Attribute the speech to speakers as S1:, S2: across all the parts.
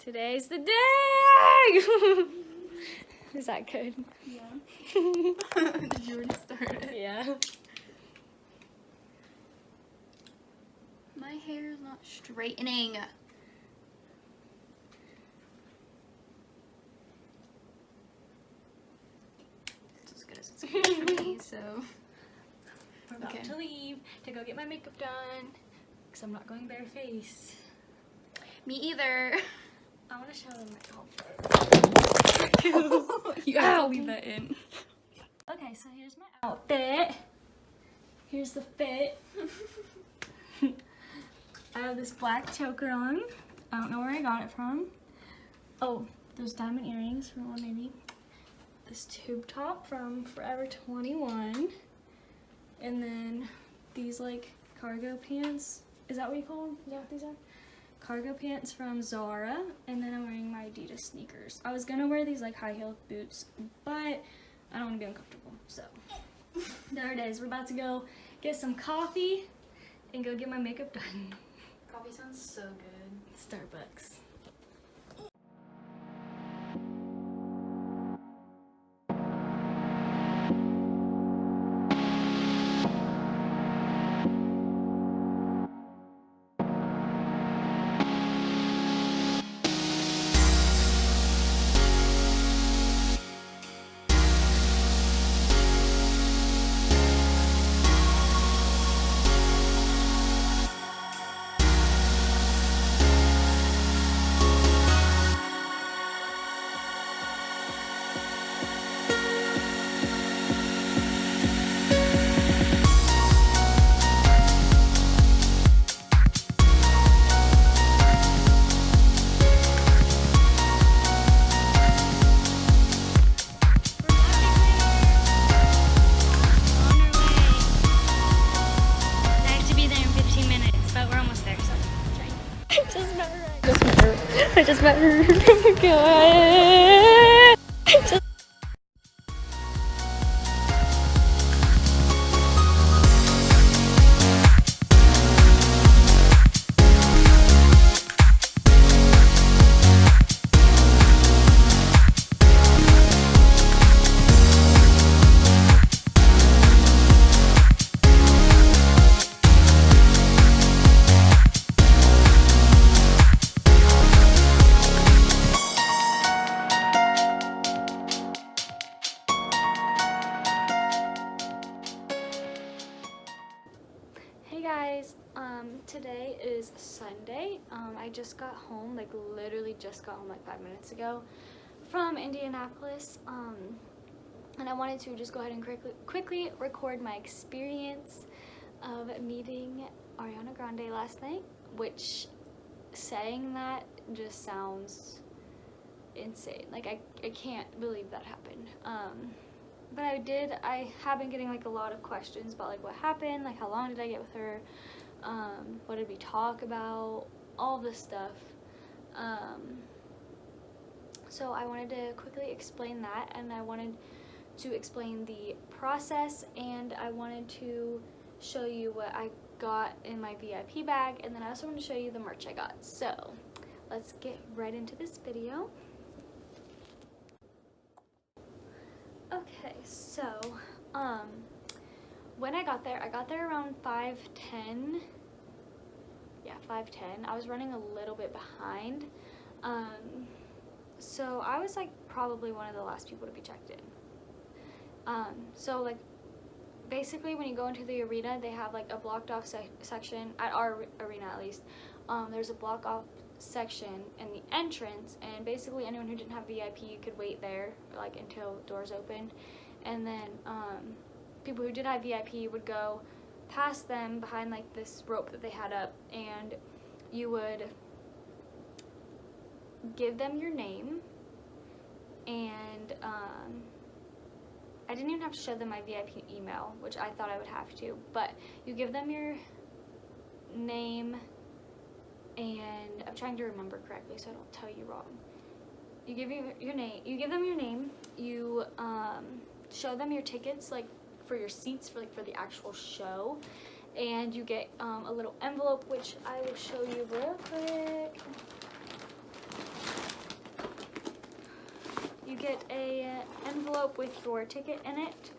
S1: Today's the day! Is that good?
S2: Yeah. Did you already start it?
S1: Yeah.
S2: My hair is not straightening. It's as good as it's good for me, so.
S1: We're about to leave to go get my makeup done because I'm not going barefaced.
S2: Me either.
S1: I want to show them my outfit.
S2: You have to leave that in.
S1: Okay, so here's my outfit. Here's the fit. I have this black choker on. I don't know where I got it from. Oh, those diamond earrings from Old Navy. This tube top from Forever 21. And then these like cargo pants. Is that what you call them? Is that what these are? Cargo pants from Zara. And then I'm wearing my Adidas sneakers. I was gonna wear these like high-heeled boots, but I don't want to be uncomfortable. So there it is. We're about to go get some coffee and go get my makeup done.
S2: Coffee sounds so good.
S1: Starbucks. I just met her. Oh my god. Hey guys, today is Sunday. I just got home, like literally just got home like 5 minutes ago from Indianapolis, and I wanted to just go ahead and quickly record my experience of meeting Ariana Grande last night, which saying that just sounds insane. Like I can't believe that happened. But I have been getting like a lot of questions about like what happened, like how long did I get with her, what did we talk about, all this stuff. So I wanted to quickly explain that, and I wanted to explain the process, and I wanted to show you what I got in my VIP bag, and then I also want to show you the merch I got. So let's get right into this video. Okay, so, when I got there around 5:10. Yeah, 5:10. I was running a little bit behind. So I was like probably one of the last people to be checked in. So like basically when you go into the arena, they have like a blocked off section, at our arena at least. There's a block off section in the entrance, and basically anyone who didn't have VIP could wait there like until doors opened, and then people who did have VIP would go past them behind like this rope that they had up, and you would give them your name, and I didn't even have to show them my VIP email, which I thought I would have to, but you give them your name, and I'm trying to remember correctly so I don't tell you wrong. You give your name. You give them your name. You show them your tickets, like for your seats for the actual show, and you get a little envelope, which I will show you real quick. get a envelope with your ticket in it.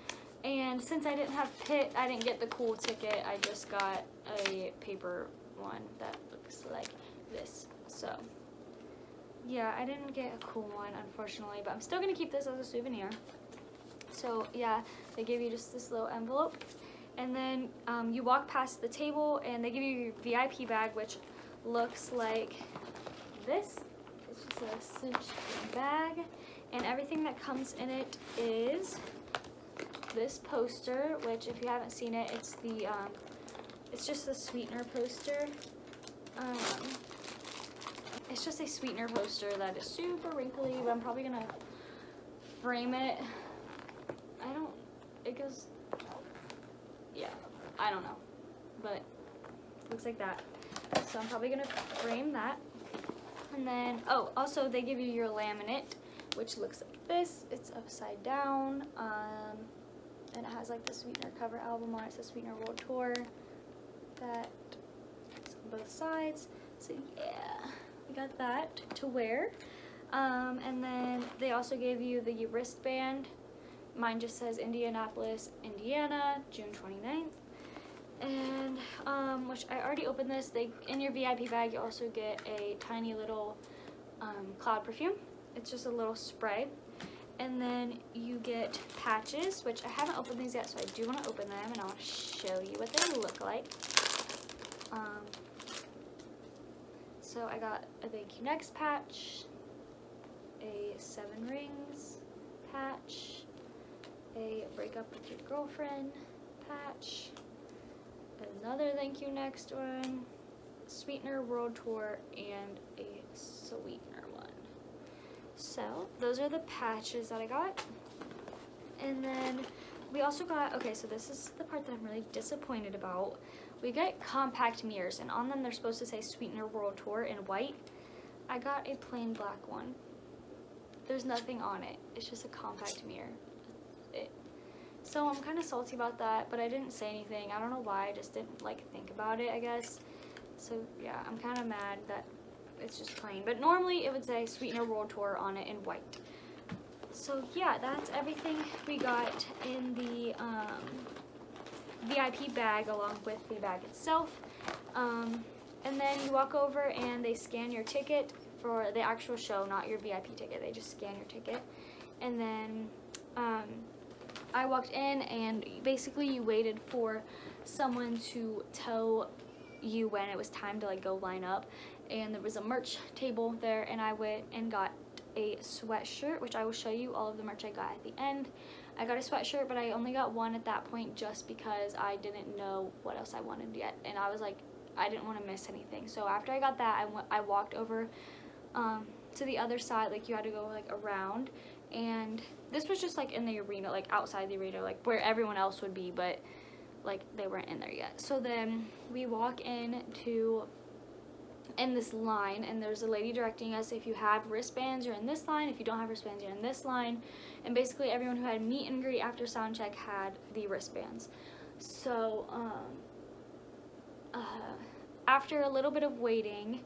S1: And since I didn't have Pit, I didn't get the cool ticket. I just got a paper one that looks like this. So yeah, I didn't get a cool one, unfortunately, but I'm still gonna keep this as a souvenir. So yeah, they give you just this little envelope, and then you walk past the table and they give you your VIP bag, which looks like this. It's just a cinched bag, and everything that comes in it is this poster, which if you haven't seen it, it's the it's just a sweetener poster. It's just a sweetener poster that is super wrinkly, but I'm probably gonna frame it. It goes, yeah, I don't know, but it looks like that. So I'm probably gonna frame that. And then, oh, also they give you your laminate, which looks like this. It's upside down, and it has like the Sweetener cover album on it. It says Sweetener World Tour. That it's on both sides. So yeah, we got that to wear. And then they also gave you the wristband. Mine just says Indianapolis, Indiana, June 29th. And, which I already opened this. In your VIP bag, you also get a tiny little cloud perfume. It's just a little spray. And then you get patches, which I haven't opened these yet, so I do want to open them, and I want to show you what they look like. So I got a Thank You Next patch, a 7 Rings patch, a Break Up With Your Girlfriend patch, another Thank You Next one, Sweetener World Tour, and a Sweetener one. So those are the patches that I got. And then we also got, okay, so this is the part that I'm really disappointed about. We get compact mirrors, and on them they're supposed to say Sweetener World Tour in white. I got a plain black one. There's nothing on it. It's just a compact mirror. So I'm kind of salty about that, but I didn't say anything. I don't know why. I just didn't think about it, I guess. So yeah, I'm kind of mad that it's just plain. But normally it would say Sweetener World Tour on it in white. So yeah, that's everything we got in the VIP bag along with the bag itself. And then you walk over and they scan your ticket for the actual show, not your VIP ticket. They just scan your ticket. And then I walked in, and basically you waited for someone to tell you when it was time to go line up. And there was a merch table there, and I went and got a sweatshirt, which I will show you all of the merch I got at the end. I got a sweatshirt, but I only got one at that point just because I didn't know what else I wanted yet, and I was like, I didn't want to miss anything. So after I got that, I walked over to the other side. You had to go around, and this was just in the arena, outside the arena, where everyone else would be, but they weren't in there yet. So then we walk in this line, and there's a lady directing us. If you have wristbands, you're in this line. If you don't have wristbands, you're in this line. And basically everyone who had meet and greet after sound check had the wristbands. So after a little bit of waiting,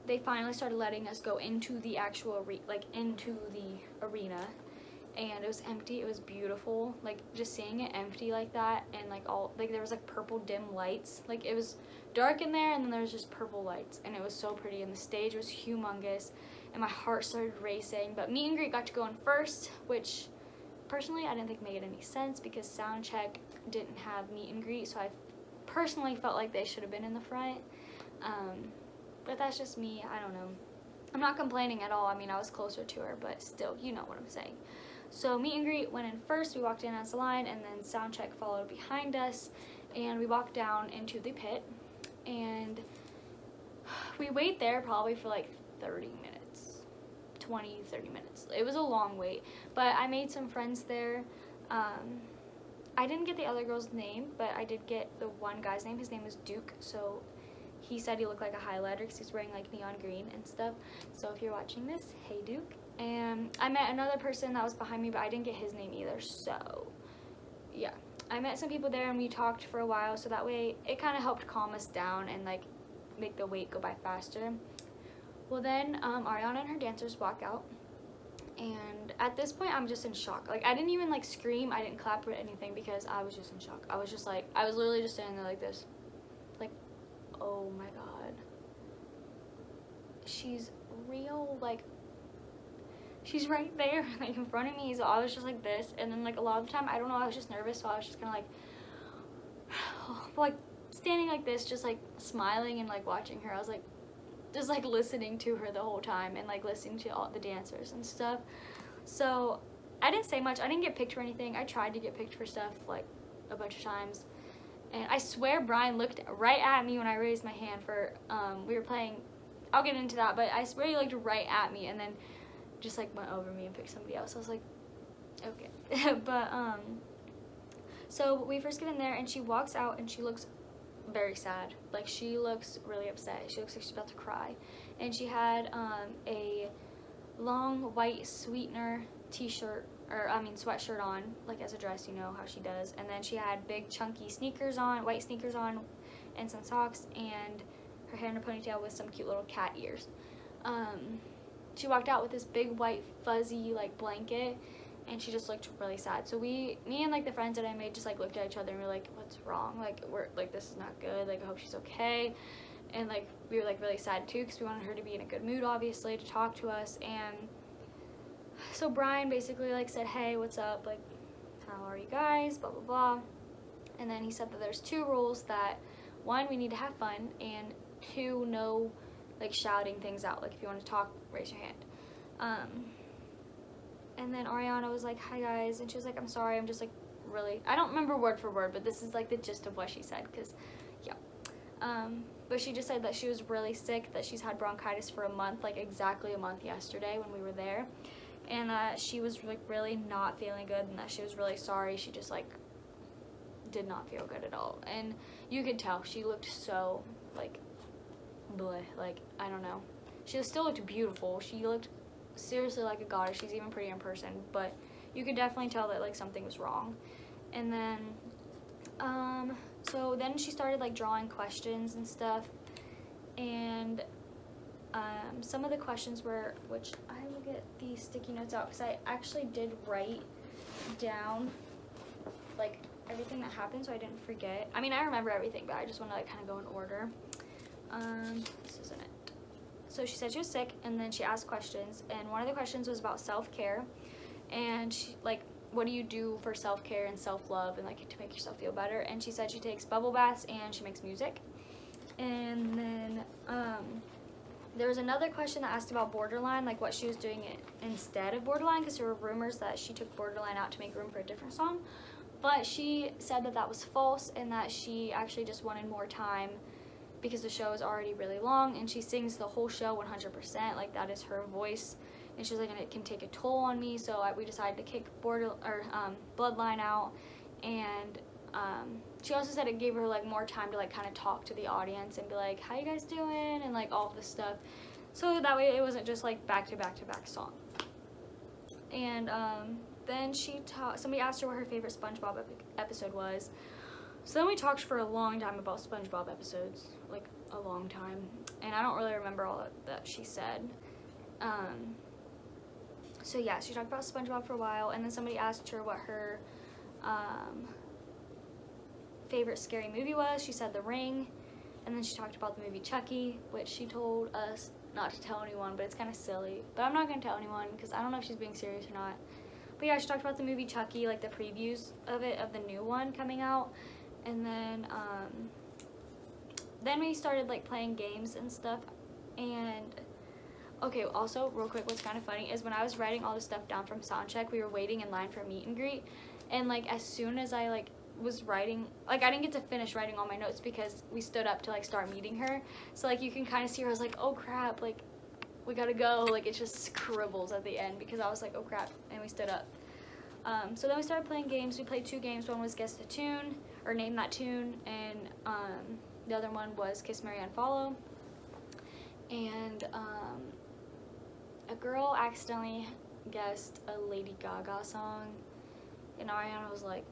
S1: they finally started letting us go into the actual into the arena, and it was empty. It was beautiful, just seeing it empty like that, and there was purple dim lights. It was dark in there, and then there was just purple lights, and it was so pretty, and the stage was humongous, and my heart started racing. But meet and greet got to go in first, which personally I didn't think made any sense because sound check didn't have meet and greet, so I personally felt like they should have been in the front. But that's just me. I don't know. I'm not complaining at all. I mean, I was closer to her, but still, you know what I'm saying. So meet and greet went in first. We walked in as a line, and then sound check followed behind us, and we walked down into the pit, and we wait there probably for 30 minutes, 20, 30 minutes. It was a long wait, but I made some friends there. I didn't get the other girl's name, but I did get the one guy's name. His name is Duke, so he said he looked like a highlighter because he's wearing neon green and stuff. So if you're watching this, hey Duke. And I met another person that was behind me, but I didn't get his name either. So yeah, I met some people there, and we talked for a while, so that way it kind of helped calm us down and make the wait go by faster. Well then, Ariana and her dancers walk out, And at this point, I'm just in shock. Like, I didn't even, like, scream. I didn't clap or anything because I was just in shock. I was just, like, I was literally just standing there like this. Like, oh, my God. She's real, like, she's right there, like, in front of me. So I was just like this. And then, like, a lot of the time, I don't know, I was just nervous. So I was just kind of, like, standing like this, just, like, smiling and, like, watching her. I was, like, just, like, listening to her the whole time and, like, listening to all the dancers and stuff. So I didn't say much. I didn't get picked for anything. I tried to get picked for stuff, like, a bunch of times. And I swear Brian looked right at me when I raised my hand for, we were playing, I'll get into that, but I swear he looked right at me and then just, like, went over me and picked somebody else. I was like, okay. But, so we first get in there and she walks out and she looks very sad. Like, she looks really upset. She looks like she's about to cry. And she had a long white sweetener t-shirt, or I mean sweatshirt on, like as a dress, you know how she does. And then she had big chunky sneakers on, white sneakers on, and some socks, and her hair in a ponytail with some cute little cat ears. She walked out with this big white fuzzy like blanket, and she just looked really sad. So me and like the friends that I made just like looked at each other and we were like, what's wrong? Like, we're like, this is not good. Like, I hope she's okay. And like we were like really sad too because we wanted her to be in a good mood, obviously, to talk to us. And so Brian basically like said, hey, what's up? Like, how are you guys? Blah blah blah. And then he said that there's 2 rules: that 1, we need to have fun, and 2, no like shouting things out. Like, if you want to talk, raise your hand. And then Ariana was like, hi guys, and she was like, I'm sorry, I'm just like really, I don't remember word for word, but this is like the gist of what she said, because yeah. But she just said that she was really sick, that she's had bronchitis for a month, like exactly a month yesterday when we were there, and that she was like really not feeling good, and that she was really sorry. She just like did not feel good at all, and you could tell she looked so like bleh, like I don't know. She still looked beautiful. She looked seriously like a goddess. She's even pretty in person, but you could definitely tell that like something was wrong. And then so then she started like drawing questions and stuff, and some of the questions were, which I will get these sticky notes out because I actually did write down like everything that happened so I didn't forget. I mean, I remember everything, but I just want to like kind of go in order. This isn't it. So she said she was sick, and then she asked questions, and one of the questions was about self-care, and she, like, what do you do for self-care and self-love and like to make yourself feel better? And she said she takes bubble baths and she makes music. And then there was another question that asked about Borderline, like what she was doing it instead of Borderline, because there were rumors that she took Borderline out to make room for a different song, but she said that that was false and that she actually just wanted more time because the show is already really long, and she sings the whole show 100%, like that is her voice, and she's like, and it can take a toll on me, so we decided to kick Bloodline out. And she also said it gave her like more time to like kind of talk to the audience and be like, how you guys doing, and like all of this stuff, so that way it wasn't just like back to back to back song. And then somebody asked her what her favorite SpongeBob episode was. So then we talked for a long time about SpongeBob episodes, like a long time, and I don't really remember all that she said. So yeah, she talked about SpongeBob for a while, and then somebody asked her what her favorite scary movie was. She said The Ring, and then she talked about the movie Chucky, which she told us not to tell anyone, but it's kind of silly. But I'm not going to tell anyone because I don't know if she's being serious or not. But yeah, she talked about the movie Chucky, like the previews of it, of the new one coming out. And then we started like playing games and stuff. And okay, also real quick, what's kind of funny is when I was writing all this stuff down from soundcheck, we were waiting in line for a meet and greet, and like as soon as I like was writing, like I didn't get to finish writing all my notes because we stood up to like start meeting her, so like you can kind of see her. I was like, oh crap, like we gotta go, like it's just scribbles at the end because I was like, oh crap, and we stood up. So then we started playing games. We played 2 games. One was guess the tune, or name that tune, and the other one was kiss, marry, unfollow. And a girl accidentally guessed a Lady Gaga song, and Ariana was like,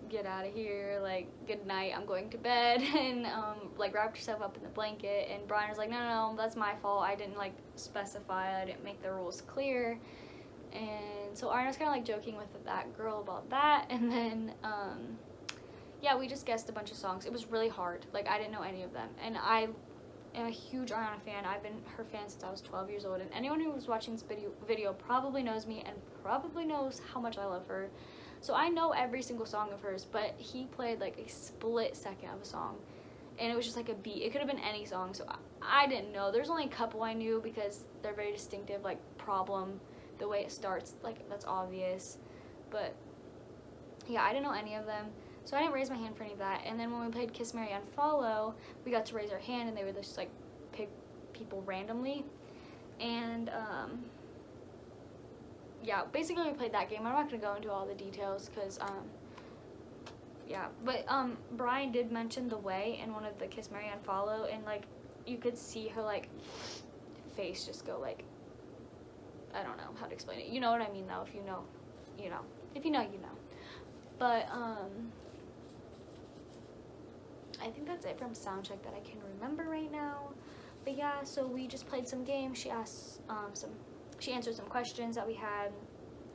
S1: get out of here, like good night, I'm going to bed, and like wrapped herself up in the blanket. And Brian was like, no, that's my fault, I didn't like specify, I didn't make the rules clear. And so Ariana's kind of like joking with that girl about that, and then yeah, we just guessed a bunch of songs. It was really hard. Like, I didn't know any of them, and I am a huge Ariana fan. I've been her fan since I was 12 years old, and anyone who was watching this video probably knows me and probably knows how much I love her. So I know every single song of hers, but he played like a split second of a song, and it was just like a beat. It could have been any song, so I didn't know. There's only a couple I knew because they're very distinctive, like Problem, the way it starts, like that's obvious. But yeah, I didn't know any of them, so I didn't raise my hand for any of that. And then when we played Kiss, Marry, Unfollow, we got to raise our hand, and they would just like pick people randomly. And yeah, basically we played that game. I'm not gonna go into all the details because yeah, but Brian did mention The Way in one of the Kiss, Marry, Unfollow, and like you could see her like face just go like, I don't know how to explain it. You know what I mean though. If you know, you know. If you know, you know. But I think that's it from Soundcheck that I can remember right now. But yeah, so we just played some games. She asked she answered some questions that we had,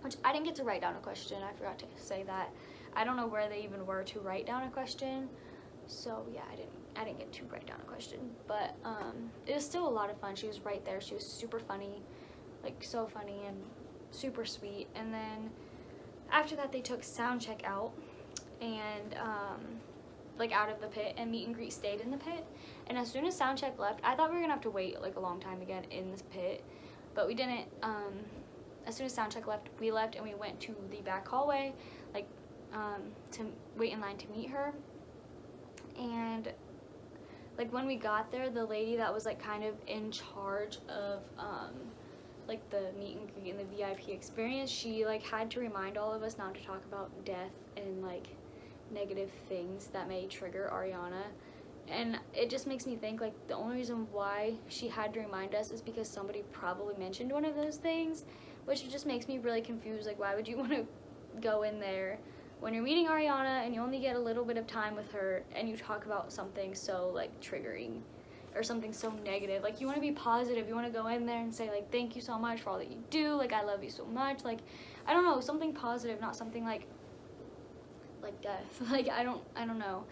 S1: which I didn't get to write down a question. I forgot to say that. I don't know where they even were to write down a question. So yeah, I didn't get to write down a question. But it was still a lot of fun. She was right there. She was super funny, like so funny and super sweet. And then after that, they took Soundcheck out and like out of the pit, and Meet and Greet stayed in the pit. And as soon as Soundcheck left, I thought we were gonna have to wait like a long time again in this pit, but we didn't. As soon as Soundcheck left, we left and we went to the back hallway, like to wait in line to meet her. And like when we got there, the lady that was like kind of in charge of like the meet and greet and the VIP experience, she like had to remind all of us not to talk about death and like negative things that may trigger Ariana. And it just makes me think like the only reason why she had to remind us is because somebody probably mentioned one of those things, which just makes me really confused. Like, why would you want to go in there when you're meeting Ariana and you only get a little bit of time with her and you talk about something so like triggering or something so negative? Like, you want to be positive. You want to go in there and say like, thank you so much for all that you do, like I love you so much, like I don't know, something positive, not something like death. Like I don't know.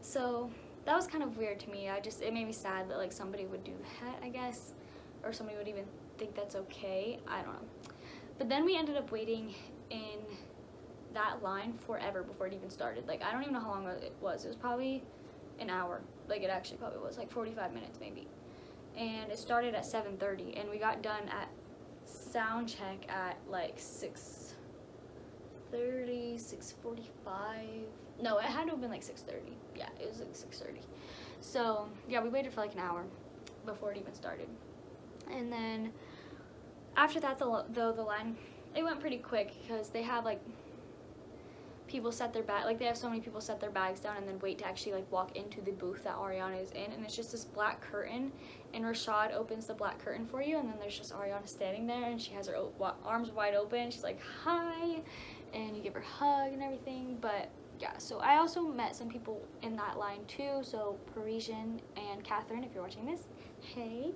S1: So that was kind of weird to me. It made me sad that like somebody would do that, I guess, or somebody would even think that's okay. I don't know. But then we ended up waiting in that line forever before it even started. Like, I don't even know how long it was. It was probably an hour. Like, it actually probably was like 45 minutes maybe. And it started at 7:30, and we got done at Soundcheck at like 6:30, 6:45. No, it had to have been like 6:30. Yeah, it was like 6:30. So yeah, we waited for like an hour before it even started. And then after that, the line, it went pretty quick because they have like people set their bag, like they have so many people set their bags down and then wait to actually like walk into the booth that Ariana is in, and it's just this black curtain, and Rashad opens the black curtain for you, and then there's just Ariana standing there, and she has her arms wide open. She's like, hi, and you give her a hug and everything. But yeah, so I also met some people in that line too. So Parisian and Catherine, if you're watching this, hey,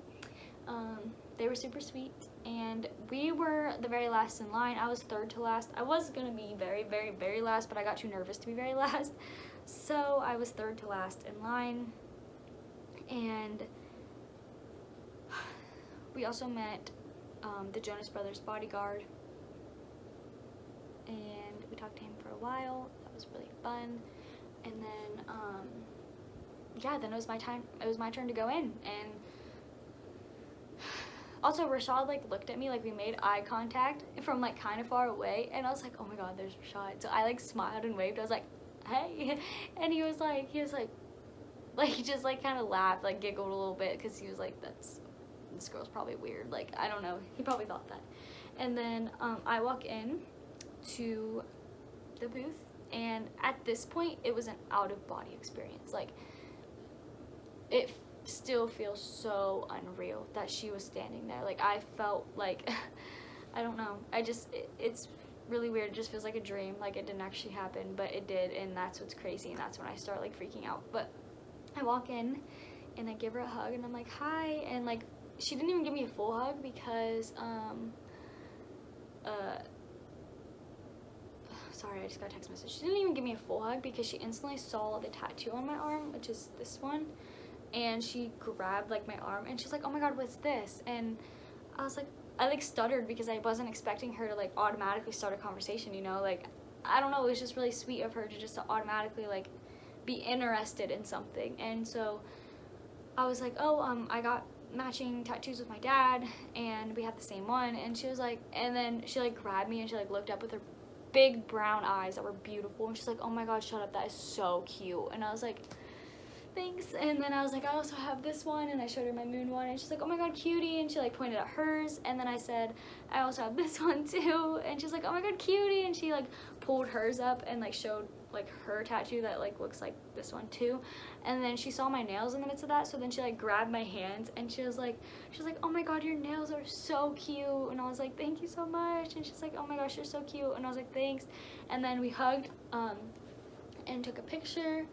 S1: they were super sweet, and we were the very last in line. I was third to last. I was gonna be very, very, very last, but I got too nervous to be very last, so I was third to last in line. And we also met the Jonas Brothers bodyguard, and we talked to him for a while. That was really fun. And then yeah, then it was my time. It was my turn to go in. And also, Rashad like looked at me, like we made eye contact from like kind of far away, and I was like, oh my god, there's Rashad. So I like smiled and waved. I was like, hey, and he was like he just like kind of laughed, like giggled a little bit, because he was like, this girl's probably weird. Like, I don't know, he probably thought that. And then I walk in to the booth, and at this point it was an out-of-body experience. Like, it still feels so unreal that she was standing there. Like, I felt like I don't know, it's really weird. It just feels like a dream, like it didn't actually happen, but it did, and that's what's crazy, and that's when I start like freaking out. But I walk in and I give her a hug, and I'm like, hi, and like she didn't even give me a full hug because sorry, I just got a text message. She didn't even give me a full hug because she instantly saw the tattoo on my arm, which is this one, and she grabbed like my arm and she's like, oh my god, what's this? And I was like, I like stuttered because I wasn't expecting her to like automatically start a conversation, you know, like I don't know, it was just really sweet of her to just automatically like be interested in something. And so I was like, oh, I got matching tattoos with my dad and we have the same one. And she was like, and then she like grabbed me and she like looked up with her big brown eyes that were beautiful and she's like, oh my god, shut up, that is so cute. And I was like, thanks. And then I was like, I also have this one, and I showed her my moon one and she's like, oh my god, cutie. And she like pointed at hers, and then I said, I also have this one too, and she's like, oh my god, cutie. And she like pulled hers up and like showed like her tattoo that like looks like this one too. And then she saw my nails in the midst of that, so then she like grabbed my hands and she was like, oh my god, your nails are so cute. And I was like, thank you so much. And she's like, oh my gosh, you're so cute. And I was like, thanks. And then we hugged and took a picture.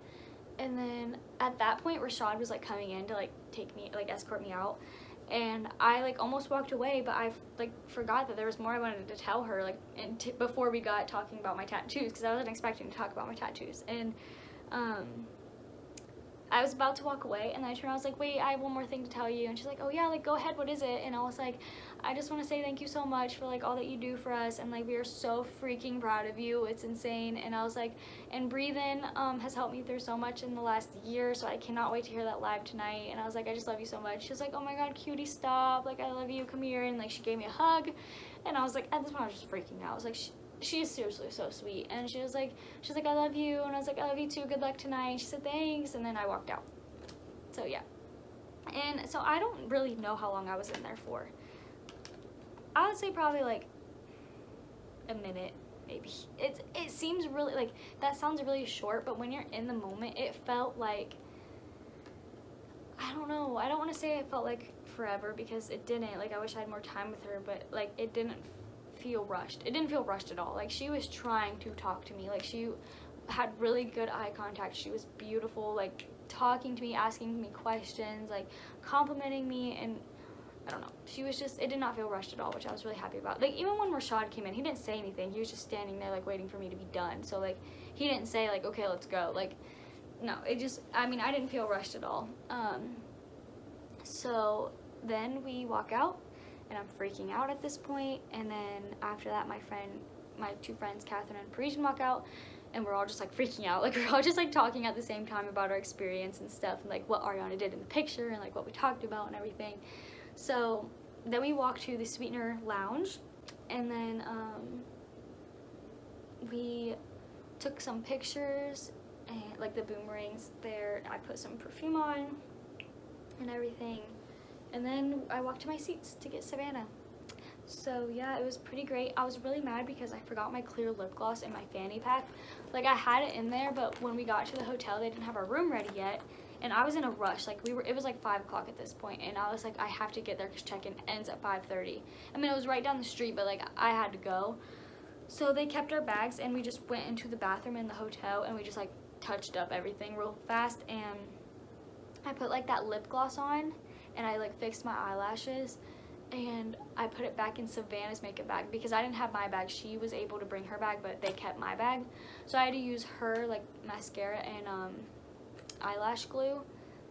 S1: And then at that point, Rashad was like coming in to like take me, like escort me out, and I like almost walked away, but I like forgot that there was more I wanted to tell her, like before we got talking about my tattoos, because I wasn't expecting to talk about my tattoos. And I was about to walk away, and then I turned around, I was like, wait, I have one more thing to tell you. And she's like, oh yeah, like go ahead, what is it? And I was like, I just want to say thank you so much for like all that you do for us, and like we are so freaking proud of you, it's insane. And I was like, and Breathe In has helped me through so much in the last year, so I cannot wait to hear that live tonight. And I was like, I just love you so much. She was like, oh my god, cutie, stop, like I love you, come here. And like she gave me a hug, and I was like, at this point I was just freaking out. I was like, she is seriously so sweet. And she's like, I love you. And I was like, I love you too, good luck tonight. And she said thanks, and then I walked out. So yeah. And so I don't really know how long I was in there for. I would say probably like a minute, maybe. It seems really, like, that sounds really short, but when you're in the moment, it felt like, I don't know, I don't want to say it felt like forever, because it didn't. Like, I wish I had more time with her, but like it didn't feel rushed. It didn't feel rushed at all. Like, she was trying to talk to me. Like, she had really good eye contact. She was beautiful, like talking to me, asking me questions, like complimenting me. And I don't know, she was just, it did not feel rushed at all, which I was really happy about. Like, even when Rashad came in, he didn't say anything. He was just standing there like waiting for me to be done. So like he didn't say like, okay, let's go. Like, no, it just, I mean, I didn't feel rushed at all. So then we walk out, and I'm freaking out at this point. And then after that, my two friends, Catherine and Parisian, walk out, and we're all just like freaking out. Like, we're all just like talking at the same time about our experience and stuff, and like what Ariana did in the picture, and like what we talked about and everything. So then we walked to the Sweetener lounge, and then we took some pictures, and like the boomerangs there. I put some perfume on and everything, and then I walked to my seats to get Savannah. So yeah, it was pretty great. I was really mad because I forgot my clear lip gloss in my fanny pack. Like, I had it in there, but when we got to the hotel, they didn't have our room ready yet, and I was in a rush. Like, it was like 5 o'clock at this point, and I was like, I have to get there because check-in ends at 5:30. I mean, it was right down the street, but like I had to go. So they kept our bags, and we just went into the bathroom in the hotel, and we just like touched up everything real fast. And I put like that lip gloss on, and I like fixed my eyelashes, and I put it back in Savannah's makeup bag because I didn't have my bag. She was able to bring her bag, but they kept my bag. So I had to use her like mascara and eyelash glue,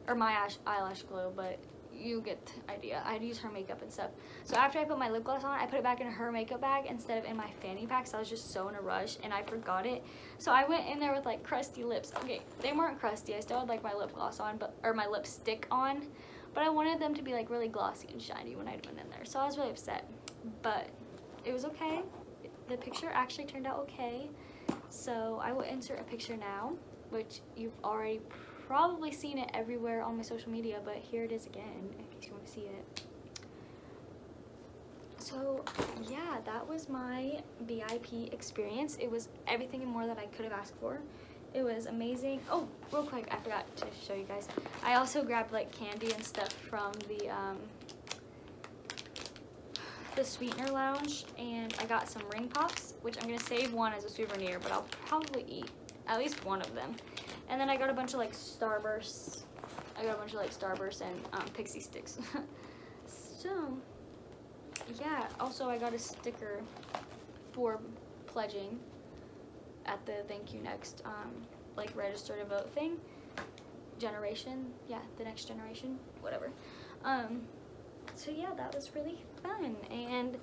S1: or my eyelash glue, but you get the idea. I had to use her makeup and stuff. So after I put my lip gloss on, I put it back in her makeup bag instead of in my fanny pack, so I was just so in a rush, and I forgot it. So I went in there with like crusty lips. Okay, they weren't crusty. I still had like my lip gloss on, or my lipstick on, but I wanted them to be like really glossy and shiny when I went in there. So I was really upset, but it was okay. The picture actually turned out okay. So I will insert a picture now, which you've already probably seen it everywhere on my social media, but here it is again in case you want to see it. So yeah, that was my VIP experience. It was everything and more that I could have asked for. It was amazing. Oh, real quick, I forgot to show you guys. I also grabbed like candy and stuff from the Sweetener lounge, and I got some ring pops, which I'm gonna save one as a souvenir, but I'll probably eat at least one of them. And then I got a bunch of like Starbursts. And Pixie Sticks. So yeah, also I got a sticker for pledging at the Thank You Next, like register to vote thing. Generation, yeah, the next generation, whatever. So yeah, that was really fun, and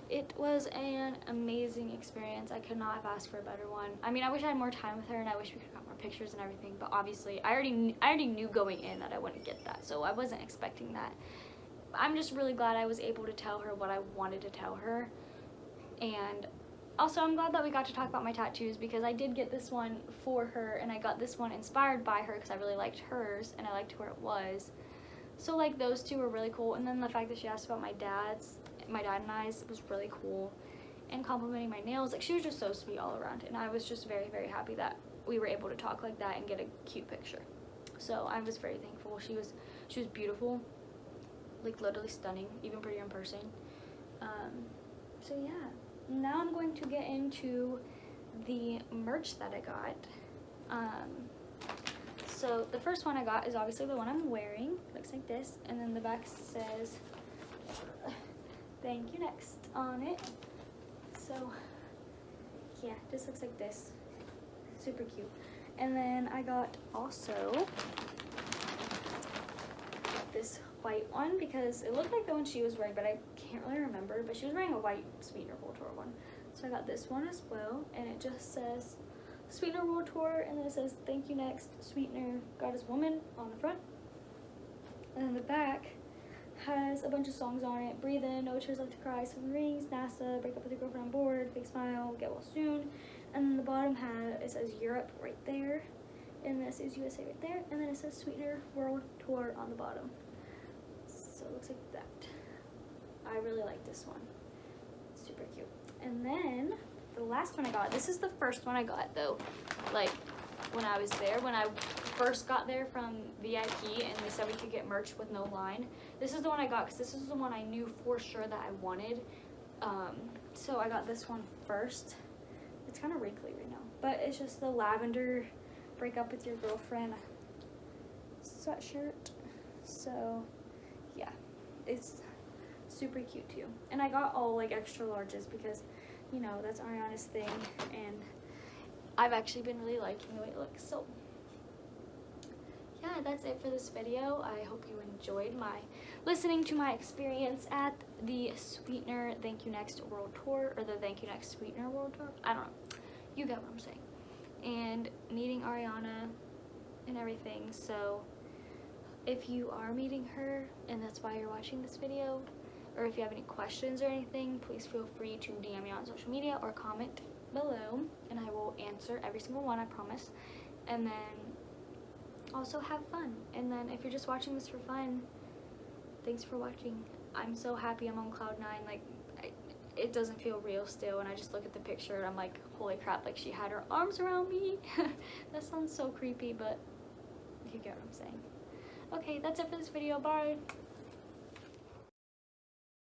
S1: it was an amazing experience. I could not have asked for a better one. I mean, I wish I had more time with her, and I wish we could have got more pictures and everything, but obviously I already knew going in that I wouldn't get that, so I wasn't expecting that. I'm just really glad I was able to tell her what I wanted to tell her. And also, I'm glad that we got to talk about my tattoos, because I did get this one for her, and I got this one inspired by her because I really liked hers and I liked where it was. So like those two were really cool, and then the fact that she asked about my dad and I's was really cool, and complimenting my nails. Like, she was just so sweet all around, and I was just very, very happy that we were able to talk like that and get a cute picture. So I was very thankful. She was beautiful, like literally stunning, even prettier in person. So yeah, now I'm going to get into the merch that I got. So the first one I got is obviously the one I'm wearing. Looks like this, and then the back says Thank You Next on it. So yeah, just looks like this. Super cute. And then I got also this white one, because it looked like the one she was wearing, but I can't really remember, but she was wearing a white Sweetener World Tour one. So I got this one as well, and it just says Sweetener World Tour, and then it says Thank You Next, Sweetener, God is Woman on the front. And then the back has a bunch of songs on it: Breathe In, No Tears Left to Cry, Seven Rings, NASA, Break Up With Your Girlfriend on Board, Big Smile, Get Well Soon. And then the bottom it says Europe right there, and this is USA right there, and then it says Sweetener World Tour on the bottom. So it looks like that. I really like this one. Super cute. And then the last one I got, this is the first one I got though, like when I was there, when I first got there from VIP and they said we could get merch with no line. This is the one I got because this is the one I knew for sure that I wanted. So I got this one first. It's kind of wrinkly right now, but it's just the lavender Break Up With Your Girlfriend sweatshirt. So yeah, it's super cute too. And I got all like extra larges because, you know, that's Ariana's thing, and I've actually been really liking the way it looks. So yeah, that's it for this video. I hope you enjoyed listening to my experience at the Sweetener Thank You Next World Tour, or the Thank You Next Sweetener World Tour. I don't know. You get what I'm saying. And meeting Ariana and everything. So if you are meeting her and that's why you're watching this video, or if you have any questions or anything, please feel free to DM me on social media or comment below, and I will answer every single one, I promise. And then also have fun. And then if you're just watching this for fun, thanks for watching. I'm so happy. I'm on cloud 9. Like, it doesn't feel real still, and I just look at the picture and I'm like, holy crap, like she had her arms around me. That sounds so creepy, but you get what I'm saying. Okay, that's it for this video. Bye.